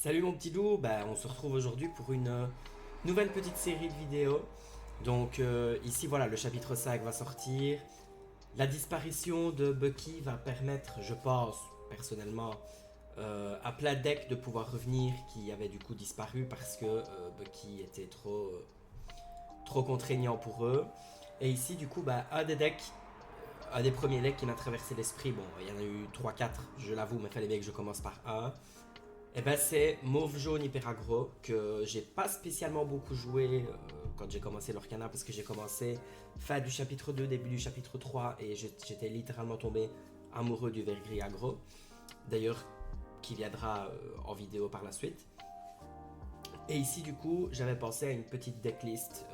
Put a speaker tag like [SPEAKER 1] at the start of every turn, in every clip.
[SPEAKER 1] Salut mon petit loup, on se retrouve aujourd'hui pour une nouvelle petite série de vidéos. Donc ici voilà, le chapitre 5 va sortir. La disparition de Bucky va permettre, je pense, personnellement, à plein de decks de pouvoir revenir qui avaient du coup disparu parce que Bucky était trop contraignant pour eux. Et ici du coup, un des decks, un des premiers decks qui m'a traversé l'esprit, bon il y en a eu trois quatre, je l'avoue, mais il fallait bien que je commence par un. Eh ben c'est Mauve Jaune Hyper Aggro que j'ai pas spécialement beaucoup joué quand j'ai commencé l'Orcana parce que j'ai commencé fin du chapitre 2, début du chapitre 3 et j'étais littéralement tombé amoureux du vert gris aggro. D'ailleurs, qui viendra en vidéo par la suite. Et ici du coup, j'avais pensé à une petite decklist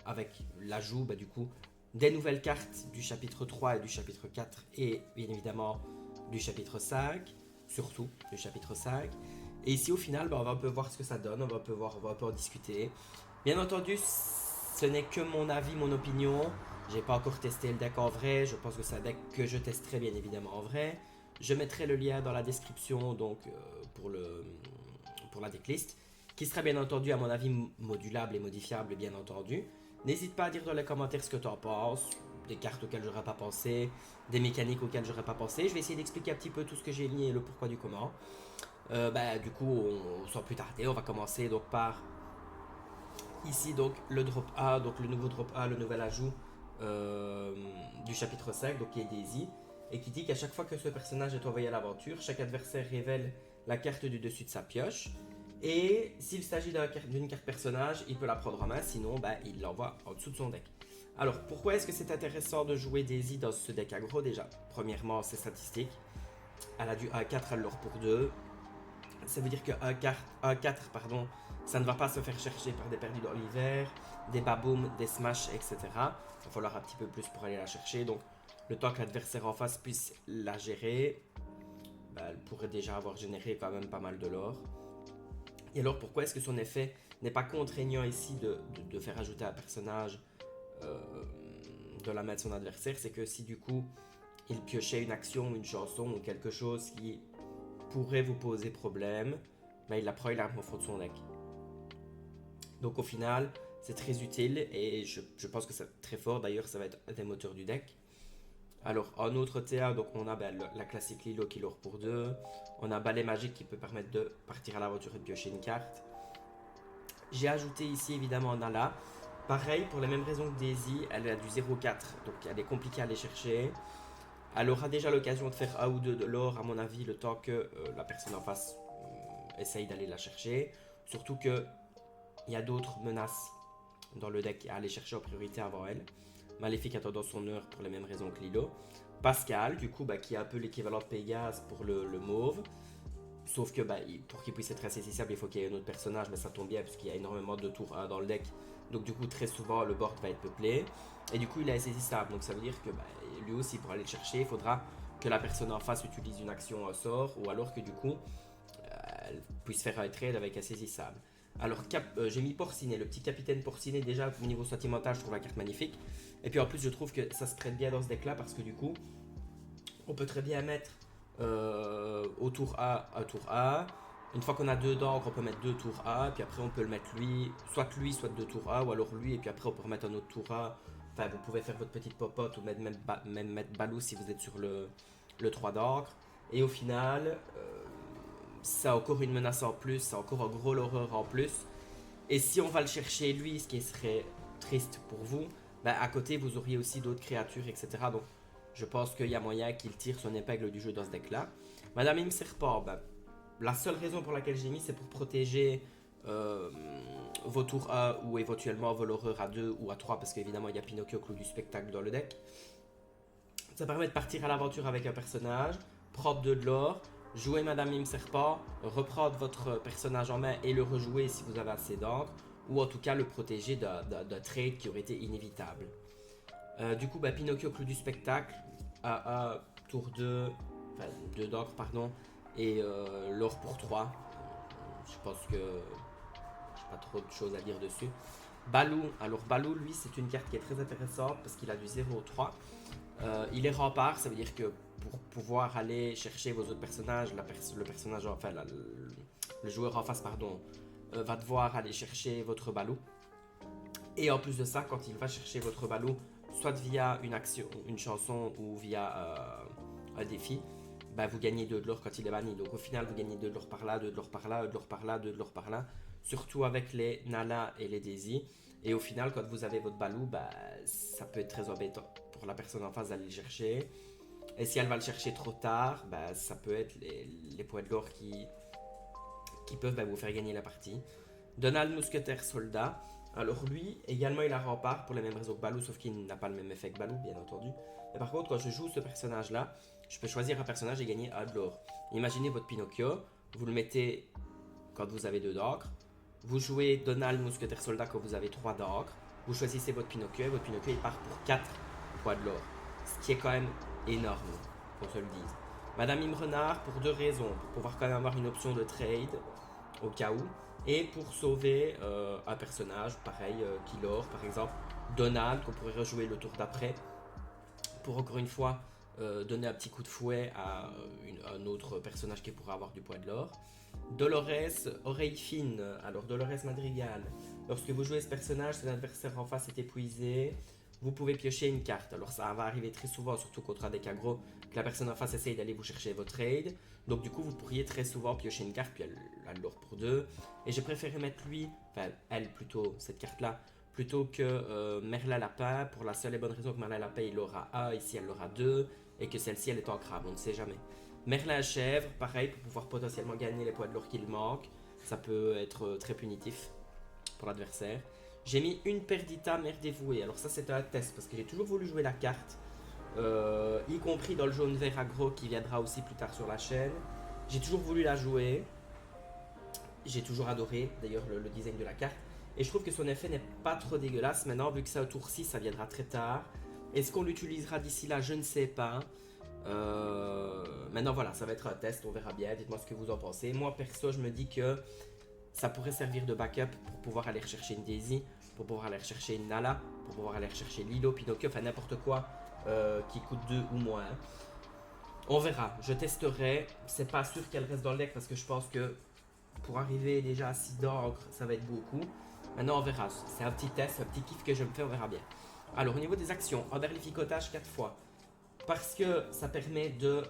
[SPEAKER 1] avec l'ajout du coup des nouvelles cartes du chapitre 3 et du chapitre 4 et bien évidemment du chapitre 5, surtout du chapitre 5. Et ici au final, on va un peu voir ce que ça donne, on va un peu en discuter. Bien entendu, ce n'est que mon avis, mon opinion. J'ai pas encore testé le deck en vrai, je pense que c'est un deck que je testerai bien évidemment en vrai. Je mettrai le lien dans la description donc pour la decklist qui sera bien entendu à mon avis modulable et modifiable bien entendu. N'hésite pas à dire dans les commentaires ce que tu en penses, des cartes auxquelles j'aurais pas pensé, des mécaniques auxquelles j'aurais pas pensé. Je vais essayer d'expliquer un petit peu tout ce que j'ai mis et le pourquoi du comment. Du coup, sans plus tarder, on va commencer donc par ici donc le drop A, donc le nouveau drop A, le nouvel ajout du chapitre 5, donc qui est Daisy, et qui dit qu'à chaque fois que ce personnage est envoyé à l'aventure, chaque adversaire révèle la carte du dessus de sa pioche. Et s'il s'agit d'une carte personnage, il peut la prendre en main, sinon il l'envoie en dessous de son deck. Alors pourquoi est-ce que c'est intéressant de jouer Daisy dans ce deck aggro déjà? Premièrement, c'est statistique. Elle a du A4 à l'or pour 2. Ça veut dire que A4, pardon, ça ne va pas se faire chercher par des perdus dans l'hiver, des baboom, des smash, etc. Il va falloir un petit peu plus pour aller la chercher. Donc le temps que l'adversaire en face puisse la gérer, elle pourrait déjà avoir généré quand même pas mal de l'or. Et alors pourquoi est-ce que son effet n'est pas contraignant ici de faire ajouter un personnage euh, de la main de son adversaire? C'est que si du coup il piochait une action, une chanson ou quelque chose qui pourrait vous poser problème, il la prend, il la remet au fond de son deck. Donc au final, c'est très utile et je pense que c'est très fort. D'ailleurs, ça va être un des moteurs du deck. Alors, en autre TA, donc on a la classique Lilo qui l'or pour 2. On a Balai Magique qui peut permettre de partir à l'aventure et de piocher une carte. J'ai ajouté ici évidemment Nala. Pareil, pour les mêmes raisons que Daisy, elle a du 0,4, donc elle est compliquée à aller chercher. Elle aura déjà l'occasion de faire un ou deux de l'or, à mon avis, le temps que la personne en face essaye d'aller la chercher. Surtout que il y a d'autres menaces dans le deck à aller chercher en priorité avant elle. Maléfique attendant son heure pour les mêmes raisons que Lilo. Pascal, du coup, qui est un peu l'équivalent de Pégase pour le mauve. Sauf que pour qu'il puisse être insaisissable, il faut qu'il y ait un autre personnage, mais ça tombe bien parce qu'il y a énormément de tours 1 dans le deck. Donc du coup, très souvent, le board va être peuplé. Et du coup, il est insaisissable. Donc ça veut dire que lui aussi, pour aller le chercher, il faudra que la personne en face utilise une action, un sort, ou alors que du coup, elle puisse faire un trade avec insaisissable. Alors, j'ai mis Porcinet, le petit capitaine Porcinet, déjà au niveau sentimental, je trouve la carte magnifique. Et puis en plus, je trouve que ça se prête bien dans ce deck-là parce que du coup, on peut très bien mettre au tour A, un tour A. Une fois qu'on a deux d'encre, on peut mettre deux tours A, puis après on peut le mettre lui, soit deux tours A, ou alors lui, et puis après on peut remettre un autre tour A. Enfin, vous pouvez faire votre petite popote ou même mettre Balou si vous êtes sur le 3 d'encre. Et au final, ça a encore une menace en plus, ça a encore un gros horreur en plus. Et si on va le chercher lui, ce qui serait triste pour vous, à côté vous auriez aussi d'autres créatures, etc. Donc je pense qu'il y a moyen qu'il tire son épingle du jeu dans ce deck là. Madame Im Serpent, la seule raison pour laquelle j'ai mis c'est pour protéger vos tours A ou éventuellement vos horreurs à 2 ou à 3 parce qu'évidemment il y a Pinocchio Clou du spectacle dans le deck. Ça permet de partir à l'aventure avec un personnage, prendre de l'or, jouer Madame Mime Serpent, reprendre votre personnage en main et le rejouer si vous avez assez d'encre, ou en tout cas le protéger d'un trade qui aurait été inévitable. Du coup, Pinocchio Clou du spectacle, à tour 2, enfin 2 d'encre, pardon, et l'or pour 3. Je pense que j'ai pas trop de choses à dire dessus. Balou, alors Balou, lui, c'est une carte qui est très intéressante parce qu'il a du 0-3. Il est rempart, ça veut dire que pour pouvoir aller chercher vos autres personnages, le personnage, enfin le joueur en face, pardon, va devoir aller chercher votre balou. Et en plus de ça, quand il va chercher votre balou, soit via une action, une chanson ou via un défi, bah, vous gagnez 2 de l'or quand il est banni. Donc au final, vous gagnez 2 de l'or par là, 2 de l'or par là, 2 de l'or par là, 2 de l'or par là. Surtout avec les Nala et les Daisy. Et au final, quand vous avez votre balou, bah, ça peut être très embêtant pour la personne en face d'aller le chercher. Et si elle va le chercher trop tard, bah, ça peut être les points de l'or qui peuvent bah, vous faire gagner la partie. Donald Mousquetaire Soldat. Alors lui, également il a rempart pour les mêmes raisons que Balou, sauf qu'il n'a pas le même effet que Balou, bien entendu. Mais par contre, quand je joue ce personnage-là, je peux choisir un personnage et gagner 1 de l'or. Imaginez votre Pinocchio, vous le mettez quand vous avez 2 d'encre. Vous jouez Donald Mousquetaire Soldat quand vous avez 3 d'encre. Vous choisissez votre Pinocchio et votre Pinocchio il part pour 4 points de l'or. Ce qui est quand même énorme, qu'on se le dise. Madame Mime Renard pour 2 raisons. Pour pouvoir quand même avoir une option de trade, au cas où. Et pour sauver un personnage, pareil, Killor par exemple, Donald, qu'on pourrait rejouer le tour d'après, pour encore une fois donner un petit coup de fouet à un autre personnage qui pourrait avoir du poids de l'or. Dolores, oreille fine. Alors Dolores Madrigal, lorsque vous jouez ce personnage, si l'adversaire en face est épuisé, vous pouvez piocher une carte. Alors ça va arriver très souvent, surtout contre un deck aggro, que la personne en face essaye d'aller vous chercher votre trade. Donc du coup vous pourriez très souvent piocher une carte, puis elle a de l'or pour 2. Et j'ai préféré mettre lui, enfin elle plutôt, cette carte là, plutôt que Merla Lapin, pour la seule et bonne raison que Merla Lapin il aura 1, ici elle aura 2, et que celle-ci elle est en crabe, on ne sait jamais. Merlin Chèvre, pareil, pour pouvoir potentiellement gagner les points de l'or qu'il manque, ça peut être très punitif pour l'adversaire. J'ai mis une Perdita Mère Dévouée, alors ça c'était un test, parce que j'ai toujours voulu jouer la carte, y compris dans le jaune vert aggro qui viendra aussi plus tard sur la chaîne. J'ai toujours voulu la jouer, j'ai toujours adoré d'ailleurs le design de la carte, et je trouve que son effet n'est pas trop dégueulasse. Maintenant, vu que c'est au tour 6, ça viendra très tard. Est-ce qu'on l'utilisera d'ici là? Je ne sais pas. Maintenant voilà, ça va être un test, on verra bien, dites-moi ce que vous en pensez. Moi perso, je me dis que ça pourrait servir de backup pour pouvoir aller rechercher une Daisy, pour pouvoir aller rechercher une Nala, pour pouvoir aller rechercher Lilo, Pinocchio, enfin n'importe quoi qui coûte 2 ou moins. On verra, je testerai, c'est pas sûr qu'elle reste dans le deck parce que je pense que pour arriver déjà à 6 d'encre, ça va être beaucoup. Maintenant on verra, c'est un petit test, un petit kiff que je me fais, on verra bien. Alors au niveau des actions, emberlificotage 4 fois. Parce que ça permet de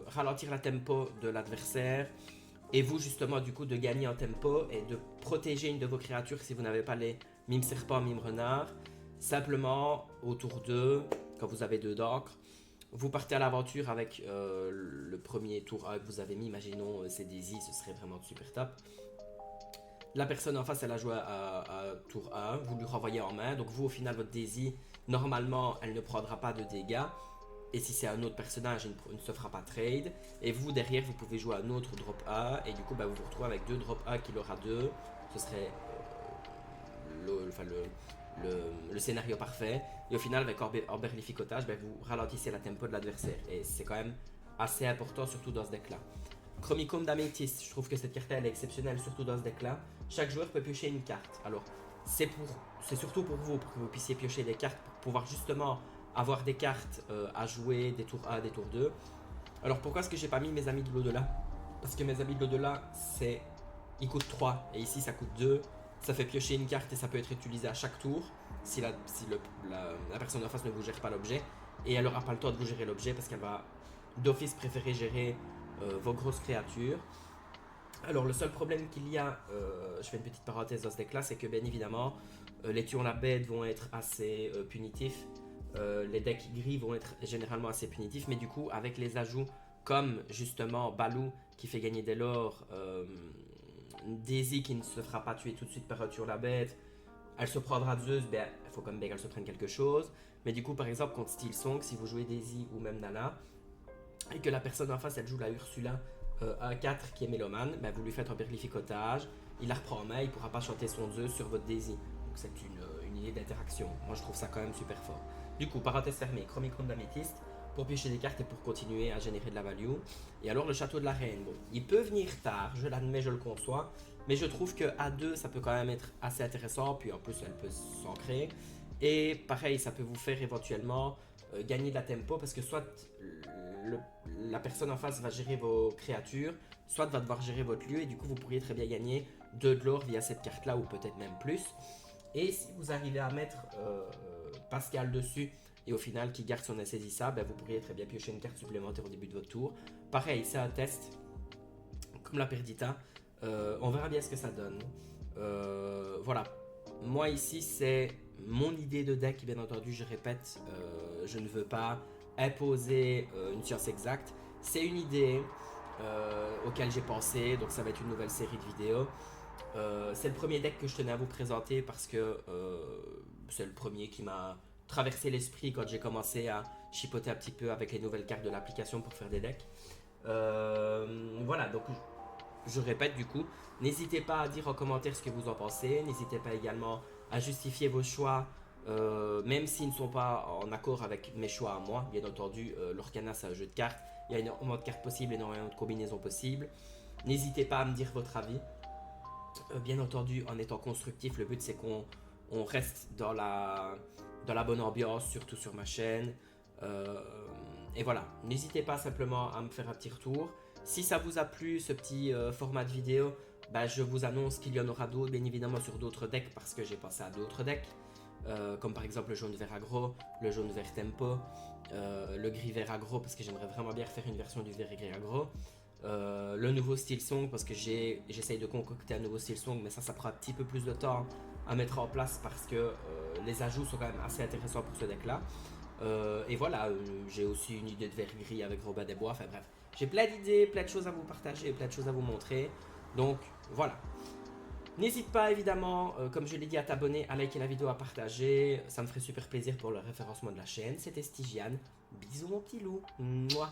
[SPEAKER 1] ralentir la tempo de l'adversaire et vous justement du coup de gagner en tempo et de protéger une de vos créatures si vous n'avez pas les mime serpent, mime renard. Simplement au tour 2, quand vous avez 2 d'encre, vous partez à l'aventure avec le premier tour 1 que vous avez mis, imaginons c'est Daisy, ce serait vraiment super top. La personne en face elle a joué à tour 1, vous lui renvoyez en main, donc vous au final votre Daisy, normalement elle ne prendra pas de dégâts. Et si c'est un autre personnage, il ne se fera pas trade. Et vous, derrière, vous pouvez jouer un autre drop A. Et du coup, bah, vous vous retrouvez avec 2 drop A qui aura 2. Ce serait le scénario parfait. Et au final, avec emberlificotage, bah, vous ralentissez la tempo de l'adversaire. Et c'est quand même assez important, surtout dans ce deck-là. Chromicome d'Améthyste, je trouve que cette carte elle est exceptionnelle, surtout dans ce deck-là. Chaque joueur peut piocher une carte. Alors, c'est surtout pour vous, pour que vous puissiez piocher des cartes, pour pouvoir justement avoir des cartes à jouer, des tours 1, des tours 2. Alors pourquoi est-ce que j'ai pas mis mes amis de l'au-delà? Parce que mes amis de l'au-delà, ils coûtent 3 et ici ça coûte 2. Ça fait piocher une carte et ça peut être utilisé à chaque tour si la personne en face ne vous gère pas l'objet. Et elle aura pas le temps de vous gérer l'objet parce qu'elle va d'office préférer gérer vos grosses créatures. Alors le seul problème qu'il y a, je fais une petite parenthèse dans ce deck là, c'est que bien évidemment les tuons la bête vont être assez punitifs. Les decks gris vont être généralement assez punitifs, mais du coup avec les ajouts comme justement Balou qui fait gagner des lores, Daisy qui ne se fera pas tuer tout de suite par un tueur la bête, elle se prendra Zeus, ben il faut quand même bien qu'elle se prenne quelque chose. Mais du coup par exemple contre Steel Song, si vous jouez Daisy ou même Nala et que la personne en face elle joue la Ursula à 4 qui est mélomane, ben vous lui faites un berlificotage, il la reprend en main, il pourra pas chanter son Zeus sur votre Daisy. Donc c'est une idée d'interaction, moi je trouve ça quand même super fort. Du coup, parenthèse fermée, Chromicron d'Améthyste pour piocher des cartes et pour continuer à générer de la value. Et alors le château de la reine, bon, il peut venir tard, je l'admets, je le conçois, mais je trouve que A2 ça peut quand même être assez intéressant, puis en plus elle peut s'ancrer. Et pareil, ça peut vous faire éventuellement gagner de la tempo parce que soit la personne en face va gérer vos créatures, soit va devoir gérer votre lieu et du coup vous pourriez très bien gagner 2 de l'or via cette carte là ou peut-être même plus. Et si vous arrivez à mettre Pascal dessus et au final qui garde son insaisissable, ben vous pourriez très bien piocher une carte supplémentaire au début de votre tour. Pareil, c'est un test, comme la Perdita. On verra bien ce que ça donne. Voilà. Moi ici, c'est mon idée de deck, bien entendu, je répète, je ne veux pas imposer une science exacte. C'est une idée auquel j'ai pensé, donc ça va être une nouvelle série de vidéos. C'est le premier deck que je tenais à vous présenter parce que c'est le premier qui m'a traversé l'esprit quand j'ai commencé à chipoter un petit peu avec les nouvelles cartes de l'application pour faire des decks. Voilà, donc je répète du coup, n'hésitez pas à dire en commentaire ce que vous en pensez, n'hésitez pas également à justifier vos choix, même s'ils ne sont pas en accord avec mes choix à moi. Bien entendu, l'Orcana c'est un jeu de cartes, il y a énormément de cartes possibles, énormément de combinaisons possibles. N'hésitez pas à me dire votre avis. Bien entendu, en étant constructif, le but c'est qu'on reste dans la bonne ambiance, surtout sur ma chaîne. Et voilà, n'hésitez pas simplement à me faire un petit retour. Si ça vous a plu ce petit format de vidéo, bah, je vous annonce qu'il y en aura d'autres, bien évidemment sur d'autres decks parce que j'ai pensé à d'autres decks. Comme par exemple le jaune vert aggro, le jaune vert tempo, le gris vert aggro parce que j'aimerais vraiment bien refaire une version du vert et gris aggro. Le nouveau style song parce que j'essaye de concocter un nouveau style song, mais ça prend un petit peu plus de temps à mettre en place parce que les ajouts sont quand même assez intéressants pour ce deck là. Et voilà, j'ai aussi une idée de vert gris avec Robin des Bois, enfin bref, j'ai plein d'idées, plein de choses à vous partager, plein de choses à vous montrer, donc voilà. N'hésite pas évidemment, comme je l'ai dit, à t'abonner, à liker la vidéo, à partager, ça me ferait super plaisir pour le référencement de la chaîne. C'était Stygian, bisous mon petit loup, moi.